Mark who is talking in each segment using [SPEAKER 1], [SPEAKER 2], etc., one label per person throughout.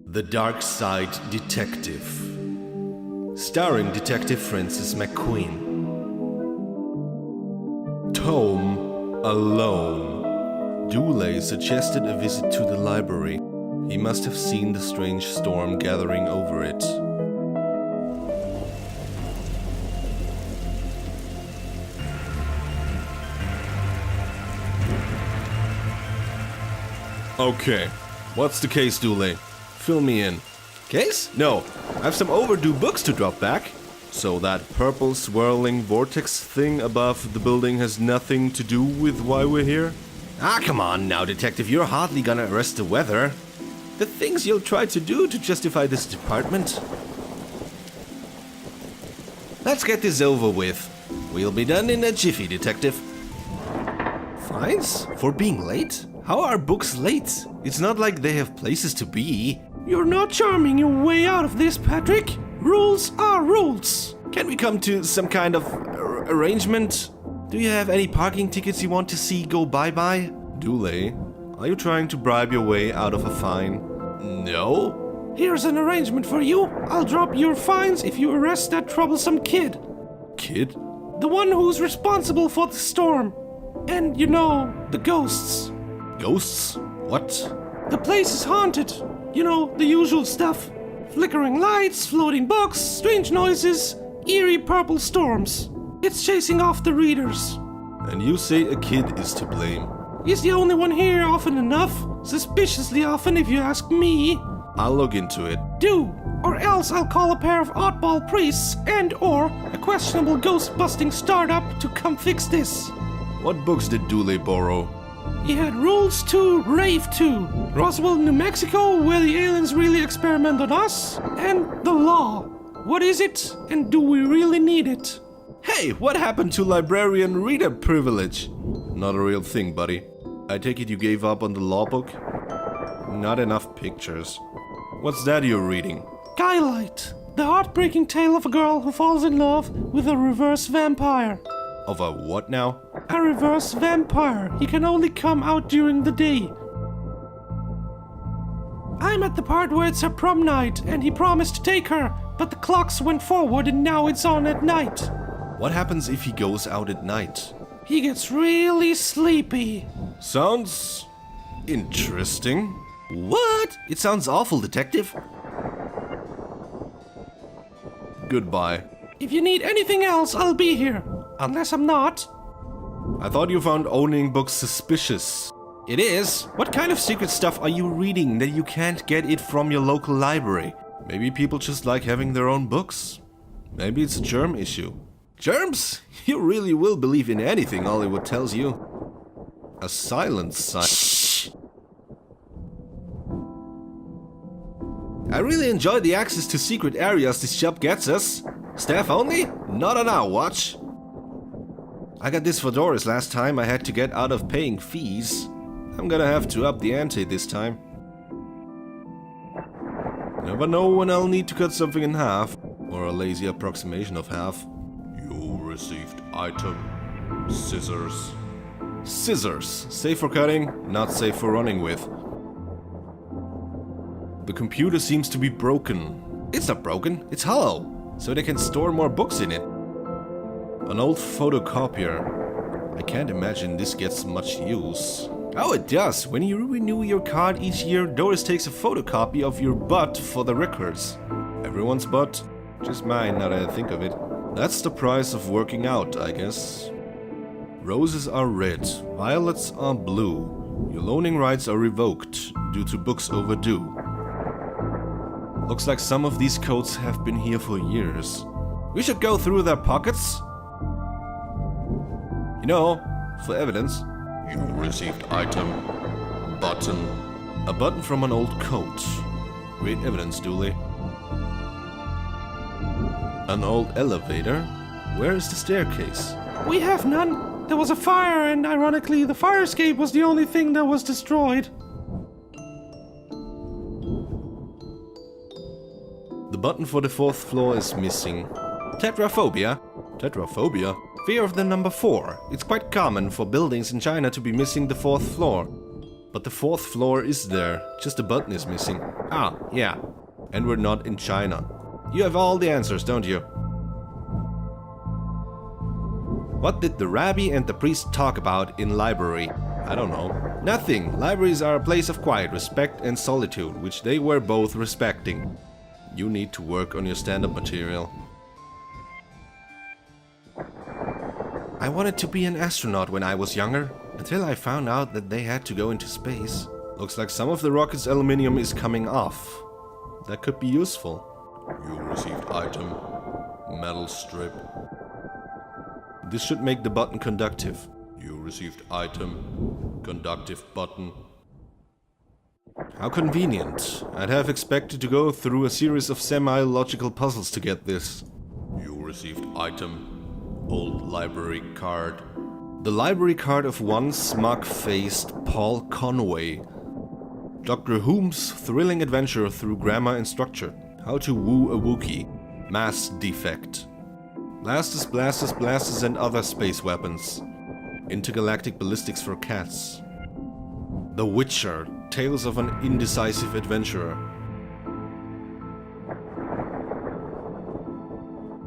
[SPEAKER 1] The Darkside Detective, starring Detective Francis McQueen. Tome alone. Dooley suggested a visit to the library. He must have seen the strange storm gathering over it. Okay, what's the case, Dooley? Fill me in. Case? No, I have some overdue books to drop back. So that purple swirling vortex thing above the building has nothing to do with why we're here? Ah, come on now, detective, you're hardly gonna arrest the weather. The things you'll try to do to justify this department. Let's get this over with. We'll be done in a jiffy, detective. Fines? For being late? How are books late? It's not like they have places to be.
[SPEAKER 2] You're not charming your way out of this, Patrick. Rules are rules.
[SPEAKER 1] Can we come to some kind of arrangement? Do you have any parking tickets you want to see go bye-bye? Dooley, are you trying to bribe your way out of a fine? No?
[SPEAKER 2] Here's an arrangement for you. I'll drop your fines if you arrest that troublesome kid.
[SPEAKER 1] Kid?
[SPEAKER 2] The one who's responsible for the storm. And, you know, the ghosts.
[SPEAKER 1] Ghosts? What?
[SPEAKER 2] The place is haunted. You know, the usual stuff. Flickering lights, floating books, strange noises, eerie purple storms. It's chasing off the readers.
[SPEAKER 1] And you say a kid is to blame?
[SPEAKER 2] He's the only one here often enough. Suspiciously often if you ask me.
[SPEAKER 1] I'll look into it.
[SPEAKER 2] Do, or else I'll call a pair of oddball priests and/or a questionable ghost-busting startup to come fix this.
[SPEAKER 1] What books did Dooley borrow?
[SPEAKER 2] He had Rules 2, Rave 2, Roswell, New Mexico, where the aliens really experiment on us, and The Law. What is it, and do we really need it?
[SPEAKER 1] Hey, what happened to librarian reader privilege? Not a real thing, buddy. I take it you gave up on the law book? Not enough pictures. What's that you're reading?
[SPEAKER 2] Skylight, the heartbreaking tale of a girl who falls in love with a reverse vampire.
[SPEAKER 1] Of a what now?
[SPEAKER 2] A reverse vampire. He can only come out during the day. I'm at the part where it's her prom night, and he promised to take her, but the clocks went forward and now it's on at night.
[SPEAKER 1] What happens if he goes out at night?
[SPEAKER 2] He gets really sleepy.
[SPEAKER 1] Sounds interesting. What? It sounds awful, detective. Goodbye.
[SPEAKER 2] If you need anything else, I'll be here. Unless I'm not.
[SPEAKER 1] I thought you found owning books suspicious. It is. What kind of secret stuff are you reading that you can't get it from your local library? Maybe people just like having their own books. Maybe it's a germ issue. Germs? You really will believe in anything Hollywood tells you. A silent sign. Shh. I really enjoy the access to secret areas this shop gets us. Staff only? Not on our watch. I got this for Doris last time I had to get out of paying fees. I'm gonna have to up the ante this time. Never know when I'll need to cut something in half, or a lazy approximation of half. You received item. Scissors. Scissors. Safe for cutting, not safe for running with. The computer seems to be broken. It's not broken, it's hollow, so they can store more books in it. An old photocopier. I can't imagine this gets much use. Oh, it does. When you renew your card each year, Doris takes a photocopy of your butt for the records. Everyone's butt. Just mine, now that I think of it. That's the price of working out, I guess. Roses are red, violets are blue. Your loaning rights are revoked due to books overdue. Looks like some of these codes have been here for years. We should go through their pockets. You know, for evidence. You received item. Button. A button from an old coat. Great evidence, Dooley. An old elevator? Where is the staircase?
[SPEAKER 2] We have none. There was a fire, and ironically, the fire escape was the only thing that was destroyed.
[SPEAKER 1] The button for the 4th floor is missing. Tetraphobia? Tetraphobia? Fear of the number 4. It's quite common for buildings in China to be missing the 4th floor. But the 4th floor is there, just a button is missing. Ah, yeah. And we're not in China. You have all the answers, don't you? What did the rabbi and the priest talk about in library? I don't know. Nothing. Libraries are a place of quiet, respect and solitude, which they were both respecting. You need to work on your stand-up material. I wanted to be an astronaut when I was younger, until I found out that they had to go into space. Looks like some of the rocket's aluminium is coming off. That could be useful. You received item, metal strip. This should make the button conductive. You received item, conductive button. How convenient. I'd have expected to go through a series of semi-logical puzzles to get this. You received item, old library card. The library card of one smug-faced Paul Conway. Dr. Whom's thrilling adventure through grammar and structure. How to woo a Wookiee. Mass defect. Blasters, blasters, blasters and other space weapons. Intergalactic ballistics for cats. The Witcher. Tales of an indecisive adventurer.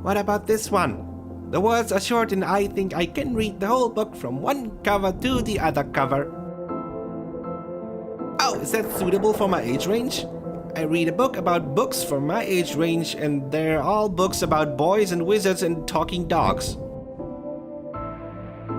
[SPEAKER 3] What about this one? The words are short and I think I can read the whole book from one cover to the other cover. Oh, is that suitable for my age range? I read a book about books for my age range and they're all books about boys and wizards and talking dogs.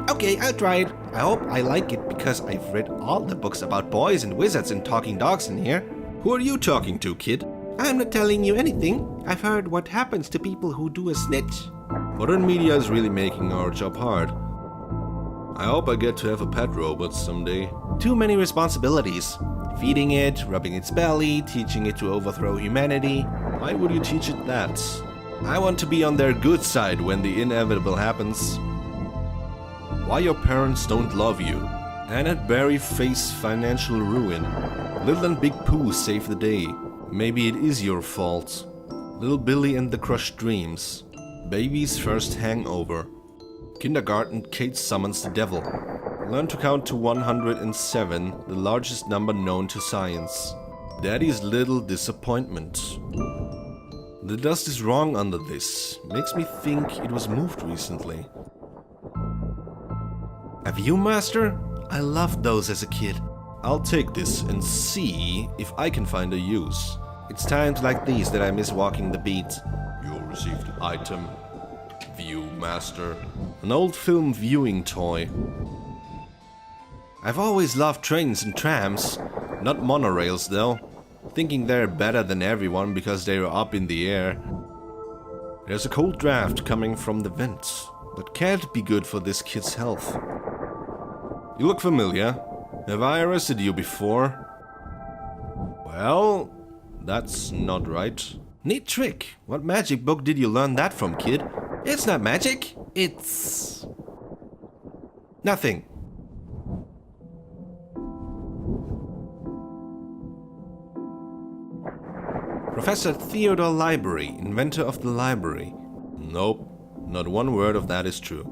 [SPEAKER 3] Okay, I'll try it. I hope I like it because I've read all the books about boys and wizards and talking dogs in here.
[SPEAKER 1] Who are you talking to, kid?
[SPEAKER 3] I'm not telling you anything. I've heard what happens to people who do a snitch.
[SPEAKER 1] Modern media is really making our job hard. I hope I get to have a pet robot someday.
[SPEAKER 3] Too many responsibilities. Feeding it, rubbing its belly, teaching it to overthrow humanity.
[SPEAKER 1] Why would you teach it that? I want to be on their good side when the inevitable happens. Why your parents don't love you. Anne and Barry face financial ruin. Little and Big Pooh save the day. Maybe it is your fault. Little Billy and the Crushed Dreams. Baby's first hangover. Kindergarten, Kate summons the devil. Learn to count to 107, the largest number known to science. Daddy's little disappointment. The dust is wrong under this. Makes me think it was moved recently. A Viewmaster? I loved those as a kid. I'll take this and see if I can find a use. It's times like these that I miss walking the beat. You received item. Viewmaster. An old film viewing toy. I've always loved trains and trams. Not monorails though. Thinking they're better than everyone because they're up in the air. There's a cold draft coming from the vents. That can't be good for this kid's health. You look familiar. Have I arrested you before? Well, that's not right. Neat trick. What magic book did you learn that from, kid?
[SPEAKER 3] It's not magic. It's...
[SPEAKER 1] nothing. Professor Theodore Library, inventor of the library. Nope, not one word of that is true.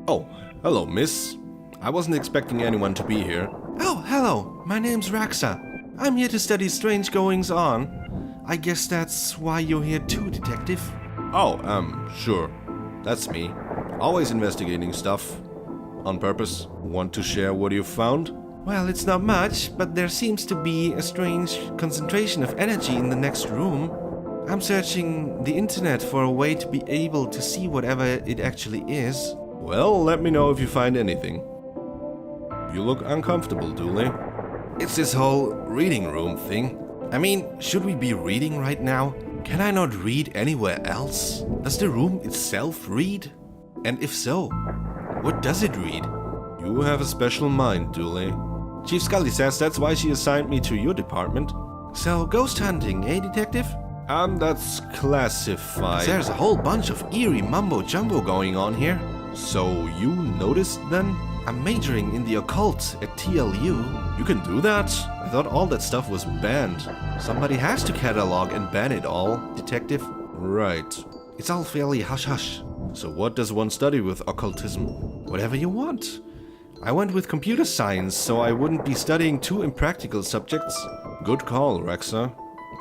[SPEAKER 1] Oh, hello, miss. I wasn't expecting anyone to be here.
[SPEAKER 3] Oh, hello. My name's Raxa. I'm here to study strange goings-on. I guess that's why you're here too, detective.
[SPEAKER 1] Oh, sure. That's me. Always investigating stuff. On purpose. Want to share what you found?
[SPEAKER 3] Well, it's not much, but there seems to be a strange concentration of energy in the next room. I'm searching the internet for a way to be able to see whatever it actually is.
[SPEAKER 1] Well, let me know if you find anything. You look uncomfortable, Dooley. It's this whole reading room thing. I mean, should we be reading right now? Can I not read anywhere else? Does the room itself read? And if so, what does it read? You have a special mind, Dooley. Chief Scully says that's why she assigned me to your department.
[SPEAKER 3] So, ghost hunting, eh, detective?
[SPEAKER 1] That's classified.
[SPEAKER 3] There's a whole bunch of eerie mumbo-jumbo going on here.
[SPEAKER 1] So, you noticed then?
[SPEAKER 3] I'm majoring in the occult at TLU.
[SPEAKER 1] You can do that? I thought all that stuff was banned.
[SPEAKER 3] Somebody has to catalog and ban it all, detective.
[SPEAKER 1] Right.
[SPEAKER 3] It's all fairly hush-hush.
[SPEAKER 1] So what does one study with occultism?
[SPEAKER 3] Whatever you want. I went with computer science, so I wouldn't be studying two impractical subjects.
[SPEAKER 1] Good call, Rexa.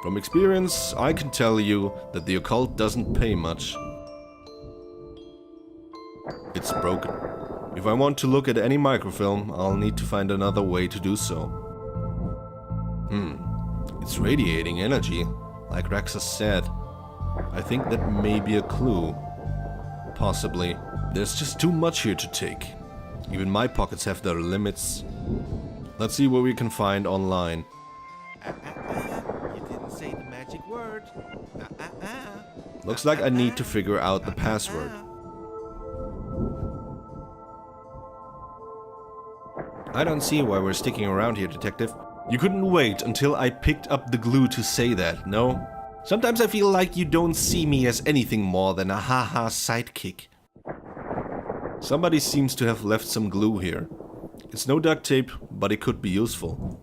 [SPEAKER 1] From experience, I can tell you that the occult doesn't pay much. It's broken. If I want to look at any microfilm, I'll need to find another way to do so. It's radiating energy, like Rexa said. I think that may be a clue. Possibly. There's just too much here to take. Even my pockets have their limits. Let's see what we can find online.
[SPEAKER 3] You didn't say the magic word.
[SPEAKER 1] Looks like I need to figure out the password.
[SPEAKER 3] I don't see why we're sticking around here, detective. You couldn't wait until I picked up the glue to say that, no? Sometimes I feel like you don't see me as anything more than a haha sidekick.
[SPEAKER 1] Somebody seems to have left some glue here. It's no duct tape, but it could be useful.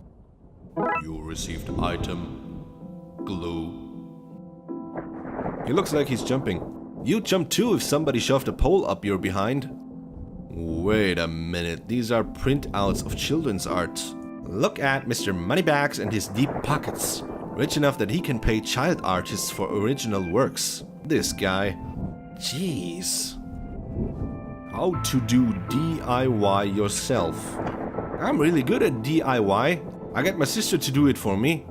[SPEAKER 1] You received item. Glue. He looks like he's jumping. You'd jump too if somebody shoved a pole up your behind. Wait a minute, these are printouts of children's art.
[SPEAKER 3] Look at Mr. Moneybags and his deep pockets. Rich enough that he can pay child artists for original works. This guy. Jeez.
[SPEAKER 1] How to do DIY yourself.
[SPEAKER 3] I'm really good at DIY. I get my sister to do it for me.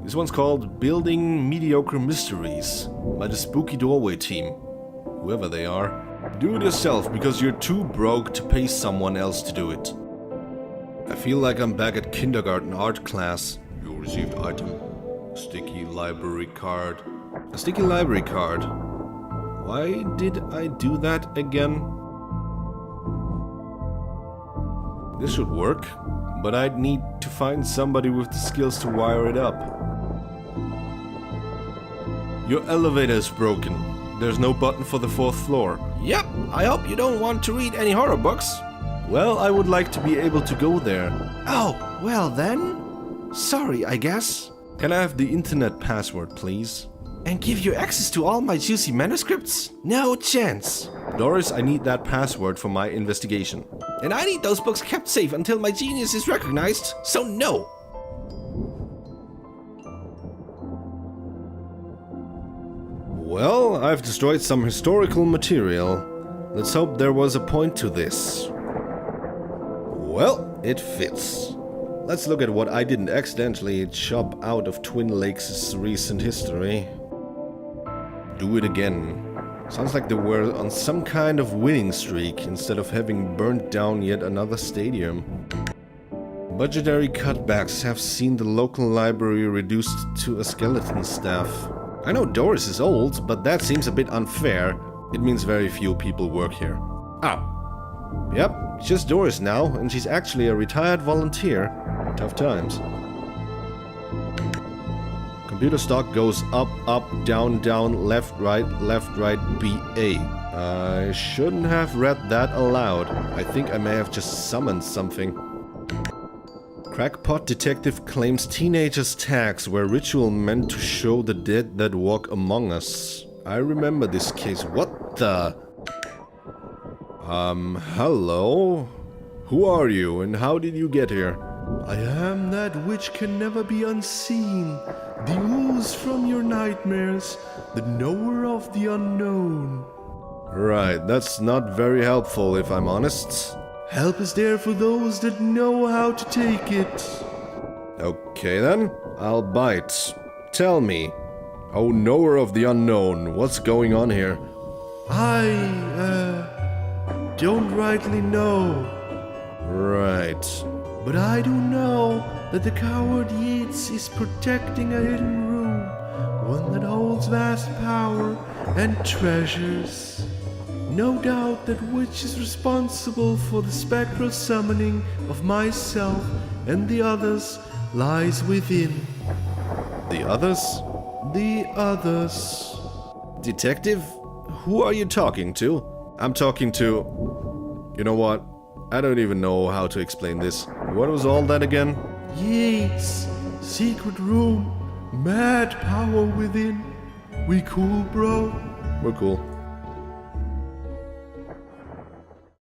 [SPEAKER 1] This one's called Building Mediocre Mysteries by the Spooky Doorway team. Whoever they are. Do it yourself because you're too broke to pay someone else to do it. I feel like I'm back at kindergarten art class. You received item. Sticky library card. A sticky library card. Why did I do that again? This should work, but I'd need to find somebody with the skills to wire it up. Your elevator is broken. There's no button for the 4th floor.
[SPEAKER 3] Yep, I hope you don't want to read any horror books.
[SPEAKER 1] Well, I would like to be able to go there.
[SPEAKER 3] Oh, well then. Sorry, I guess.
[SPEAKER 1] Can I have the internet password, please?
[SPEAKER 3] And give you access to all my juicy manuscripts? No chance.
[SPEAKER 1] Doris, I need that password for my investigation.
[SPEAKER 3] And I need those books kept safe until my genius is recognized, so no.
[SPEAKER 1] Well, I've destroyed some historical material. Let's hope there was a point to this. Well, it fits. Let's look at what I didn't accidentally chop out of Twin Lakes' recent history. Do it again. Sounds like they were on some kind of winning streak instead of having burnt down yet another stadium. Budgetary cutbacks have seen the local library reduced to a skeleton staff. I know Doris is old, but that seems a bit unfair. It means very few people work here. Oh. Yep, just Doris now, and she's actually a retired volunteer. Tough times. Computer stock goes up, up, down, down, left, right, BA. I shouldn't have read that aloud. I think I may have just summoned something. Crackpot detective claims teenagers' tags were ritual meant to show the dead that walk among us. I remember this case. What the? Hello? Who are you and how did you get here?
[SPEAKER 4] I am that which can never be unseen, the ooze from your nightmares, the knower of the unknown.
[SPEAKER 1] Right, that's not very helpful if I'm honest.
[SPEAKER 4] Help is there for those that know how to take it.
[SPEAKER 1] Okay then, I'll bite. Tell me, oh knower of the unknown, what's going on here?
[SPEAKER 4] I, don't rightly know.
[SPEAKER 1] Right.
[SPEAKER 4] But I do know that the coward Yeats is protecting a hidden room, one that holds vast power and treasures. No doubt that which is responsible for the spectral summoning of myself and the others lies within.
[SPEAKER 1] The others?
[SPEAKER 4] The others.
[SPEAKER 1] Detective? Who are you talking to? I'm talking to... You know what? I don't even know how to explain this. What was all that again?
[SPEAKER 4] Yeats, secret room, mad power within. We cool, bro?
[SPEAKER 1] We're cool.